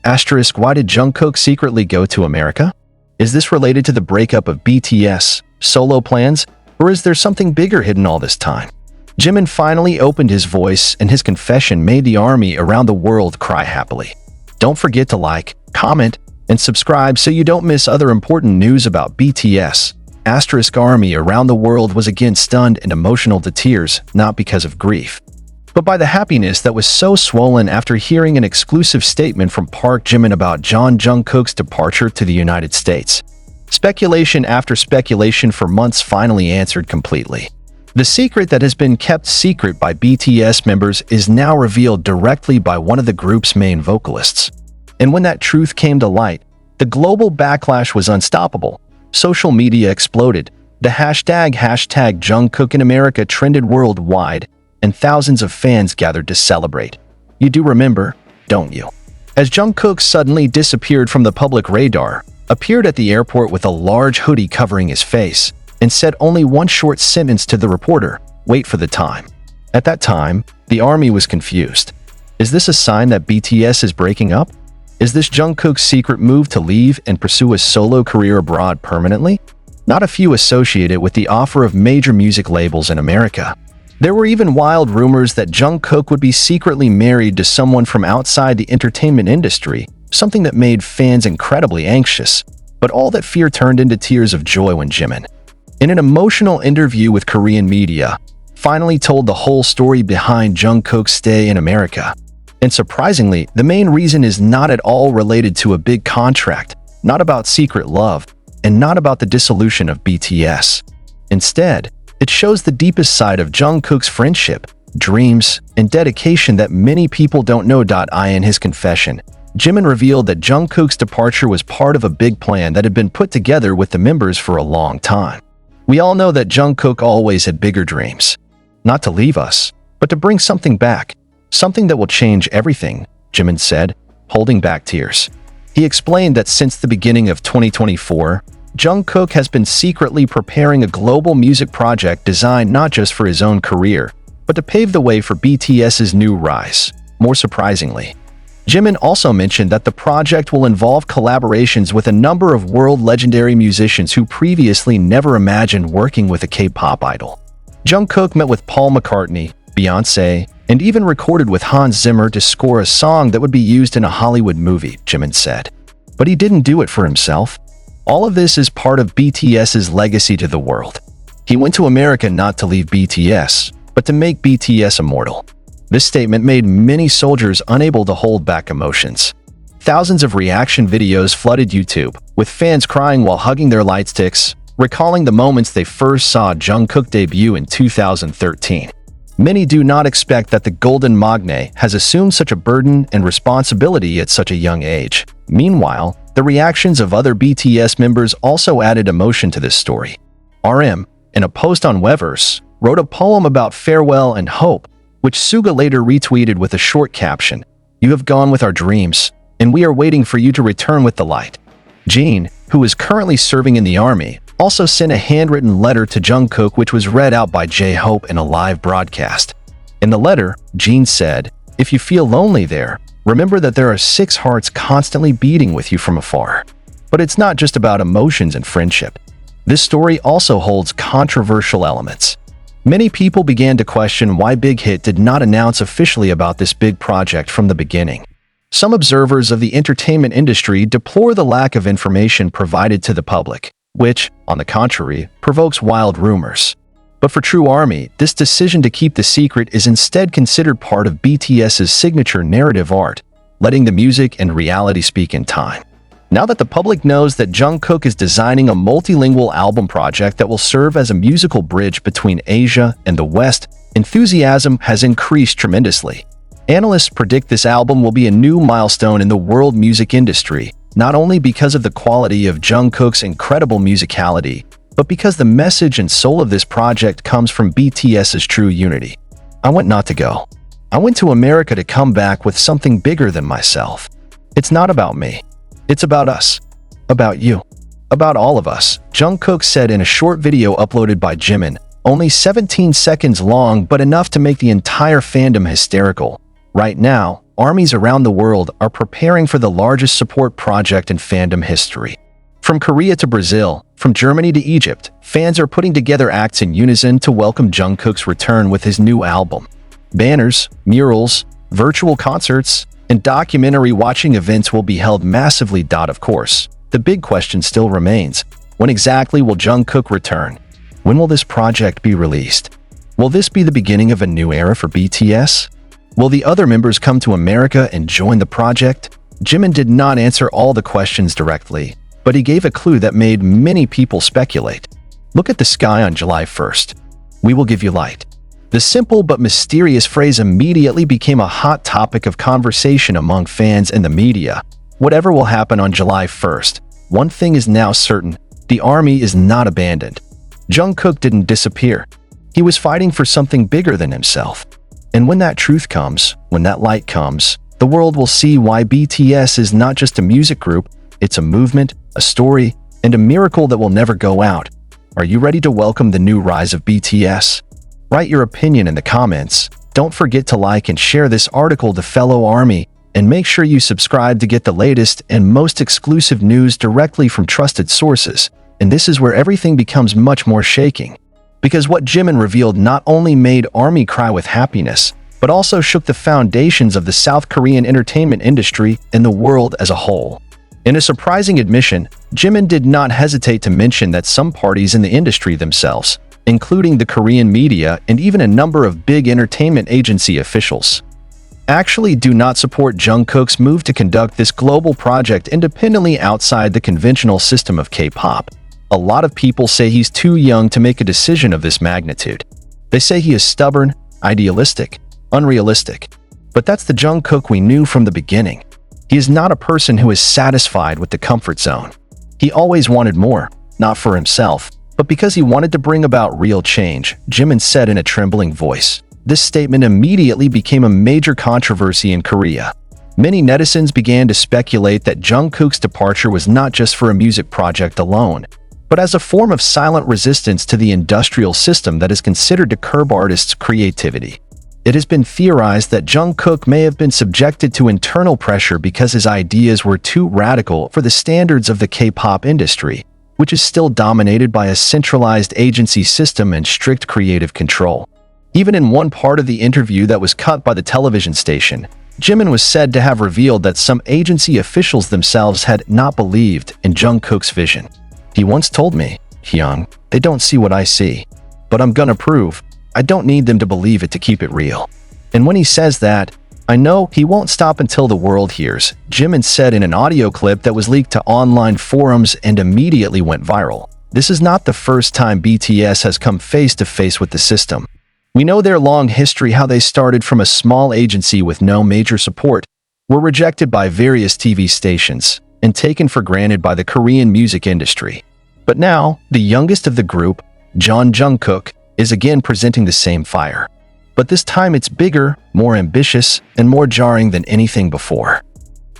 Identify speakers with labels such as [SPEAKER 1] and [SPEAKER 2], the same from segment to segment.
[SPEAKER 1] Why did Jungkook secretly go to America? Is this related to the breakup of BTS, solo plans, or is there something bigger hidden all this time? Jimin finally opened his voice, and his confession made the army around the world cry happily. Don't forget to like, comment, and subscribe so you don't miss other important news about BTS. Army around the world was again stunned and emotional to tears, not because of grief, but by the happiness that was so swollen after hearing an exclusive statement from Park Jimin about Jungkook's departure to the United States. Speculation after speculation for months finally answered completely. The secret that has been kept secret by BTS members is now revealed directly by one of the group's main vocalists. And when that truth came to light, the global backlash was unstoppable. Social media exploded. The hashtag Jungkook in America trended worldwide, and thousands of fans gathered to celebrate. You do remember, don't you? As Jungkook suddenly disappeared from the public radar, appeared at the airport with a large hoodie covering his face, and said only one short sentence to the reporter, "Wait for the time." At that time, the army was confused. Is this a sign that BTS is breaking up? Is this Jungkook's secret move to leave and pursue a solo career abroad permanently? Not a few associate it with the offer of major music labels in America. There were even wild rumors that Jungkook would be secretly married to someone from outside the entertainment industry, something that made fans incredibly anxious. But all that fear turned into tears of joy when Jimin, in an emotional interview with Korean media, finally told the whole story behind Jungkook's stay in America. And surprisingly, the main reason is not at all related to a big contract, not about secret love, and not about the dissolution of BTS. Instead, it shows the deepest side of Jungkook's friendship, dreams, and dedication that many people don't know. In his confession, Jimin revealed that Jungkook's departure was part of a big plan that had been put together with the members for a long time. We all know that Jungkook always had bigger dreams. Not to leave us, but to bring something back. Something that will change everything, Jimin said, holding back tears. He explained that since the beginning of 2024, Jungkook has been secretly preparing a global music project designed not just for his own career, but to pave the way for BTS's new rise. More surprisingly, Jimin also mentioned that the project will involve collaborations with a number of world legendary musicians who previously never imagined working with a K-pop idol. Jungkook met with Paul McCartney, Beyoncé, and even recorded with Hans Zimmer to score a song that would be used in a Hollywood movie, Jimin said. But he didn't do it for himself. All of this is part of BTS's legacy to the world. He went to America not to leave BTS, but to make BTS immortal. This statement made many soldiers unable to hold back emotions. Thousands of reaction videos flooded YouTube, with fans crying while hugging their light sticks, recalling the moments they first saw Jungkook debut in 2013. Many do not expect that the golden magne has assumed such a burden and responsibility at such a young age. Meanwhile, the reactions of other BTS members also added emotion to this story. RM, in a post on Weverse, wrote a poem about farewell and hope, which Suga later retweeted with a short caption, "You have gone with our dreams, and we are waiting for you to return with the light." Jean, who is currently serving in the army, also sent a handwritten letter to Jungkook which was read out by J-Hope in a live broadcast. In the letter, Jean said, "If you feel lonely there, remember that there are 6 hearts constantly beating with you from afar." But it's not just about emotions and friendship. This story also holds controversial elements. Many people began to question why Big Hit did not announce officially about this big project from the beginning. Some observers of the entertainment industry deplore the lack of information provided to the public, which, on the contrary, provokes wild rumors. But for True Army, this decision to keep the secret is instead considered part of BTS's signature narrative art, letting the music and reality speak in time. Now that the public knows that Jungkook is designing a multilingual album project that will serve as a musical bridge between Asia and the West, enthusiasm has increased tremendously. Analysts predict this album will be a new milestone in the world music industry, not only because of the quality of Jungkook's incredible musicality, but because the message and soul of this project comes from BTS's true unity. I went not to go. I went to America to come back with something bigger than myself. It's not about me. It's about us. About you. About all of us, Jungkook said in a short video uploaded by Jimin, only 17 seconds long but enough to make the entire fandom hysterical. Right now, armies around the world are preparing for the largest support project in fandom history. From Korea to Brazil, from Germany to Egypt, fans are putting together acts in unison to welcome Jungkook's return with his new album. Banners, murals, virtual concerts, and documentary watching events will be held massively. Of course, the big question still remains: when exactly will Jungkook return? When will this project be released? Will this be the beginning of a new era for BTS? Will the other members come to America and join the project? Jimin did not answer all the questions directly, but he gave a clue that made many people speculate. Look at the sky on July 1st. We will give you light. The simple but mysterious phrase immediately became a hot topic of conversation among fans and the media. Whatever will happen on July 1st, one thing is now certain: the army is not abandoned. Jungkook didn't disappear. He was fighting for something bigger than himself. And when that truth comes, when that light comes, the world will see why BTS is not just a music group, it's a movement, a story, and a miracle that will never go out. Are you ready to welcome the new rise of BTS? Write your opinion in the comments. Don't forget to like and share this article to fellow ARMY, and make sure you subscribe to get the latest and most exclusive news directly from trusted sources. And this is where everything becomes much more shaking. Because what Jimin revealed not only made ARMY cry with happiness, but also shook the foundations of the South Korean entertainment industry and the world as a whole. In a surprising admission, Jimin did not hesitate to mention that some parties in the industry themselves, including the Korean media and even a number of big entertainment agency officials, actually do not support Jungkook's move to conduct this global project independently outside the conventional system of K-pop. A lot of people say he's too young to make a decision of this magnitude. They say he is stubborn, idealistic, unrealistic. But that's the Jungkook we knew from the beginning. He is not a person who is satisfied with the comfort zone. He always wanted more, not for himself, but because he wanted to bring about real change, Jimin said in a trembling voice. This statement immediately became a major controversy in Korea. Many netizens began to speculate that Jungkook's departure was not just for a music project alone, but as a form of silent resistance to the industrial system that is considered to curb artists' creativity. It has been theorized that Jungkook may have been subjected to internal pressure because his ideas were too radical for the standards of the K-pop industry, which is still dominated by a centralized agency system and strict creative control. Even in one part of the interview that was cut by the television station, Jimin was said to have revealed that some agency officials themselves had not believed in Jungkook's vision. He once told me, "Hyung, they don't see what I see, but I'm gonna prove. I don't need them to believe it to keep it real." And when he says that, I know he won't stop until the world hears, Jimin said in an audio clip that was leaked to online forums and immediately went viral. This is not the first time BTS has come face to face with the system. We know their long history, how they started from a small agency with no major support, were rejected by various TV stations, and taken for granted by the Korean music industry. But now, the youngest of the group, Jungkook, is again presenting the same fire. But this time it's bigger, more ambitious, and more jarring than anything before.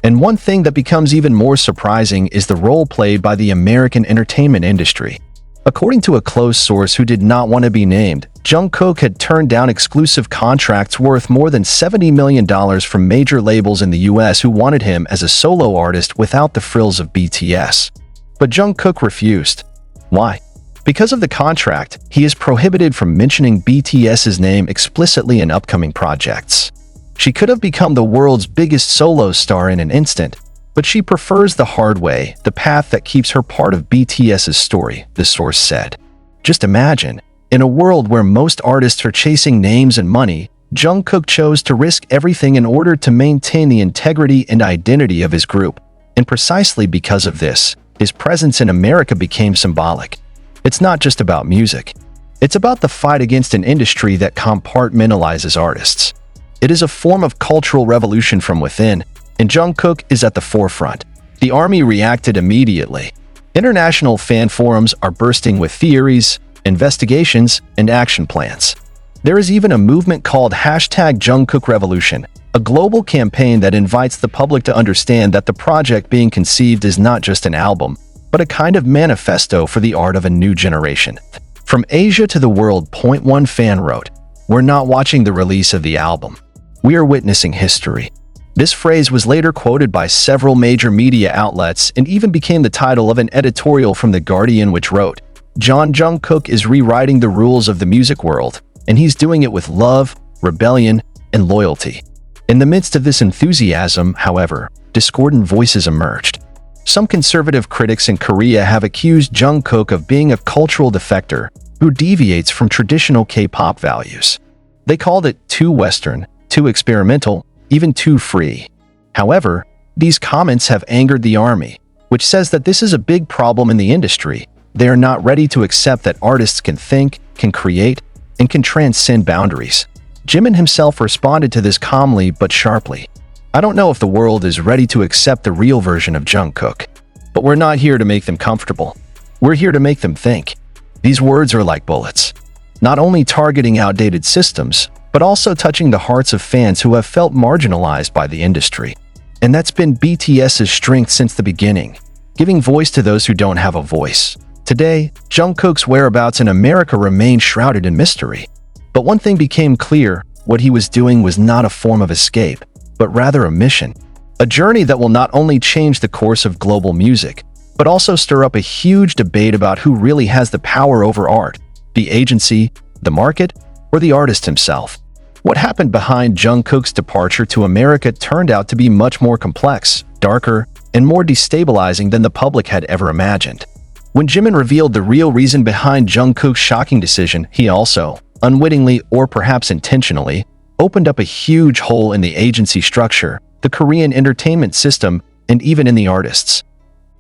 [SPEAKER 1] And one thing that becomes even more surprising is the role played by the American entertainment industry. According to a close source who did not want to be named, Jungkook had turned down exclusive contracts worth more than $70 million from major labels in the US who wanted him as a solo artist without the frills of BTS. But Jungkook refused. Why? Because of the contract, he is prohibited from mentioning BTS's name explicitly in upcoming projects. She could have become the world's biggest solo star in an instant, but she prefers the hard way, the path that keeps her part of BTS's story, the source said. Just imagine, in a world where most artists are chasing names and money, Jungkook chose to risk everything in order to maintain the integrity and identity of his group. And precisely because of this, his presence in America became symbolic. It's not just about music. It's about the fight against an industry that compartmentalizes artists. It is a form of cultural revolution from within, and Jungkook is at the forefront. The army reacted immediately. International fan forums are bursting with theories, investigations, and action plans. There is even a movement called #JungkookRevolution, a global campaign that invites the public to understand that the project being conceived is not just an album, but a kind of manifesto for the art of a new generation. From Asia to the world, one fan wrote, "We're not watching the release of the album. We are witnessing history." This phrase was later quoted by several major media outlets and even became the title of an editorial from The Guardian, which wrote, Jungkook is rewriting the rules of the music world, and he's doing it with love, rebellion, and loyalty. In the midst of this enthusiasm, however, discordant voices emerged. Some conservative critics in Korea have accused Jungkook of being a cultural defector who deviates from traditional K-pop values. They called it too Western, too experimental, even too free. However, these comments have angered the army, which says that this is a big problem in the industry. They are not ready to accept that artists can think, can create, and can transcend boundaries. Jimin himself responded to this calmly but sharply. I don't know if the world is ready to accept the real version of Jungkook, but we're not here to make them comfortable. We're here to make them think. These words are like bullets, not only targeting outdated systems, but also touching the hearts of fans who have felt marginalized by the industry. And that's been BTS's strength since the beginning, giving voice to those who don't have a voice. Today, Jungkook's whereabouts in America remain shrouded in mystery. But one thing became clear: what he was doing was not a form of escape, but rather a mission. A journey that will not only change the course of global music, but also stir up a huge debate about who really has the power over art: the agency, the market, or the artist himself. What happened behind Jungkook's departure to America turned out to be much more complex, darker, and more destabilizing than the public had ever imagined. When Jimin revealed the real reason behind Jungkook's shocking decision, he also, unwittingly or perhaps intentionally, opened up a huge hole in the agency structure, the Korean entertainment system, and even in the artists'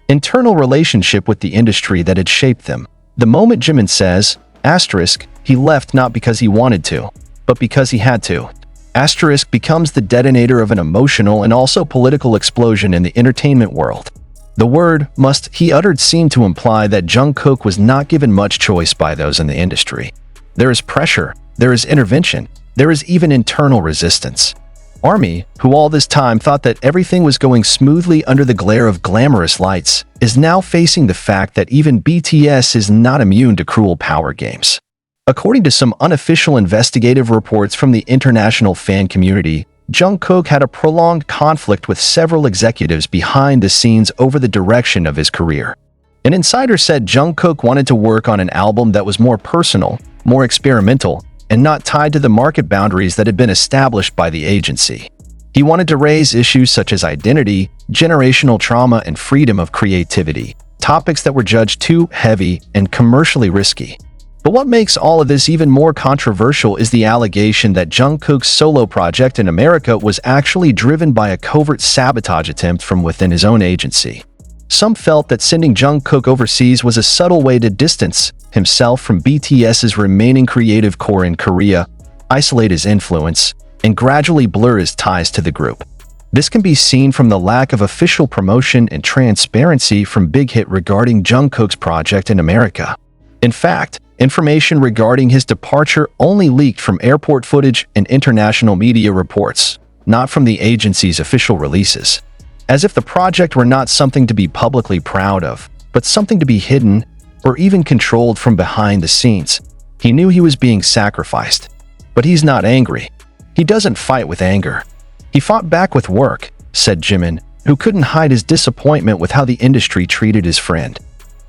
[SPEAKER 1] internal relationship with the industry that had shaped them. The moment Jimin says, he left not because he wanted to, but because he had to. Becomes the detonator of an emotional and also political explosion in the entertainment world. The word "must" he uttered seemed to imply that Jungkook was not given much choice by those in the industry. There is pressure, there is intervention, there is even internal resistance. Army, who all this time thought that everything was going smoothly under the glare of glamorous lights, is now facing the fact that even BTS is not immune to cruel power games. According to some unofficial investigative reports from the international fan community, Jungkook had a prolonged conflict with several executives behind the scenes over the direction of his career. An insider said Jungkook wanted to work on an album that was more personal, more experimental, and not tied to the market boundaries that had been established by the agency. He wanted to raise issues such as identity, generational trauma, and freedom of creativity, topics that were judged too heavy and commercially risky. But what makes all of this even more controversial is the allegation that Jungkook's solo project in America was actually driven by a covert sabotage attempt from within his own agency. Some felt that sending Jungkook overseas was a subtle way to distance himself from BTS's remaining creative core in Korea, isolate his influence, and gradually blur his ties to the group. This can be seen from the lack of official promotion and transparency from Big Hit regarding Jungkook's project in America. In fact, information regarding his departure only leaked from airport footage and international media reports, not from the agency's official releases. As if the project were not something to be publicly proud of, but something to be hidden or even controlled from behind the scenes. He knew he was being sacrificed. But he's not angry. He doesn't fight with anger. He fought back with work, said Jimin, who couldn't hide his disappointment with how the industry treated his friend.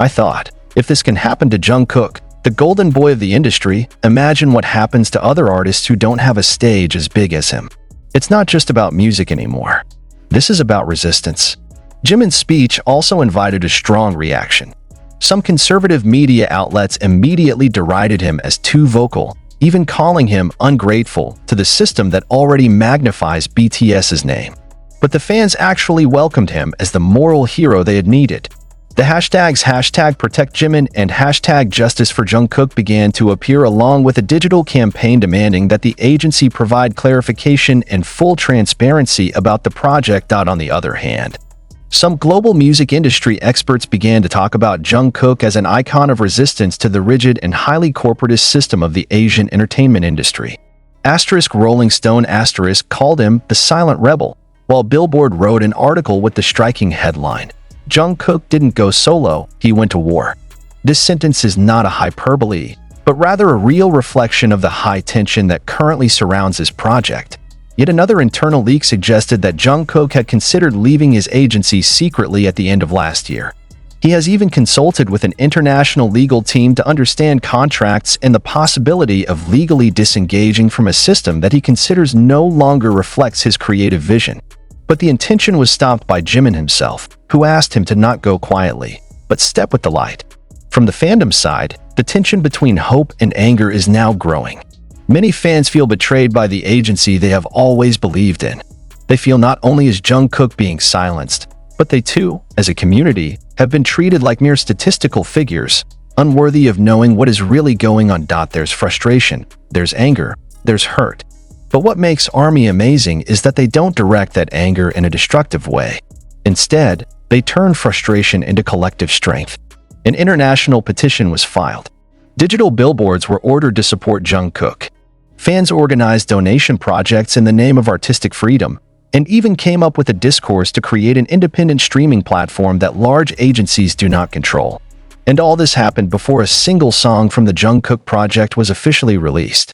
[SPEAKER 1] I thought, if this can happen to Jungkook, the golden boy of the industry, imagine what happens to other artists who don't have a stage as big as him. It's not just about music anymore. This is about resistance. Jimin's speech also invited a strong reaction. Some conservative media outlets immediately derided him as too vocal, even calling him ungrateful to the system that already magnifies BTS's name. But the fans actually welcomed him as the moral hero they had needed. The hashtags #ProtectJimin and #JusticeForJungkook began to appear along with a digital campaign demanding that the agency provide clarification and full transparency about the project. On the other hand, some global music industry experts began to talk about Jungkook as an icon of resistance to the rigid and highly corporatist system of the Asian entertainment industry. Rolling Stone called him the silent rebel, while Billboard wrote an article with the striking headline, Jungkook didn't go solo, he went to war. This sentence is not a hyperbole, but rather a real reflection of the high tension that currently surrounds his project. Yet another internal leak suggested that Jungkook had considered leaving his agency secretly at the end of last year. He has even consulted with an international legal team to understand contracts and the possibility of legally disengaging from a system that he considers no longer reflects his creative vision. But the intention was stopped by Jimin himself, who asked him to not go quietly, but step with the light. From the fandom side, the tension between hope and anger is now growing. Many fans feel betrayed by the agency they have always believed in. They feel not only is Jungkook being silenced, but they too, as a community, have been treated like mere statistical figures, unworthy of knowing what is really going on. There's frustration, there's anger, there's hurt. But what makes ARMY amazing is that they don't direct that anger in a destructive way. Instead, they turn frustration into collective strength. An international petition was filed. Digital billboards were ordered to support Jungkook. Fans organized donation projects in the name of artistic freedom, and even came up with a discourse to create an independent streaming platform that large agencies do not control. And all this happened before a single song from the Jungkook project was officially released.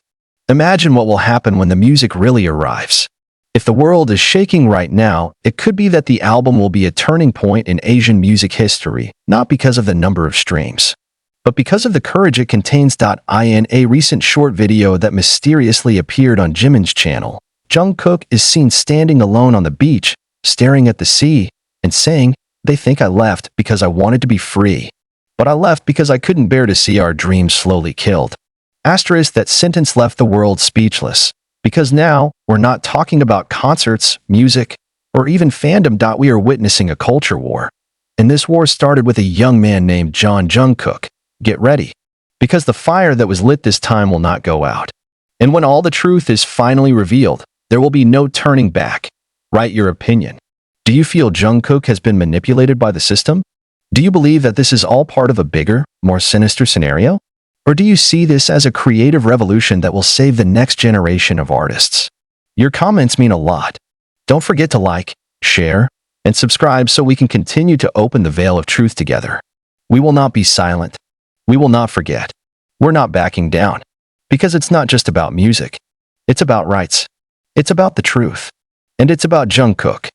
[SPEAKER 1] Imagine what will happen when the music really arrives. If the world is shaking right now, it could be that the album will be a turning point in Asian music history, not because of the number of streams, but because of the courage it contains. In a recent short video that mysteriously appeared on Jimin's channel, Jungkook is seen standing alone on the beach, staring at the sea, and saying, "They think I left because I wanted to be free. But I left because I couldn't bear to see our dreams slowly killed." That sentence left the world speechless, because now we're not talking about concerts, music, or even fandom. We are witnessing a culture war. And this war started with a young man named Jungkook. Get ready, because the fire that was lit this time will not go out. And when all the truth is finally revealed, there will be no turning back. Write your opinion. Do you feel Jungkook has been manipulated by the system? Do you believe that this is all part of a bigger, more sinister scenario? Or do you see this as a creative revolution that will save the next generation of artists? Your comments mean a lot. Don't forget to like, share, and subscribe so we can continue to open the veil of truth together. We will not be silent. We will not forget. We're not backing down. Because it's not just about music. It's about rights. It's about the truth. And it's about Jungkook.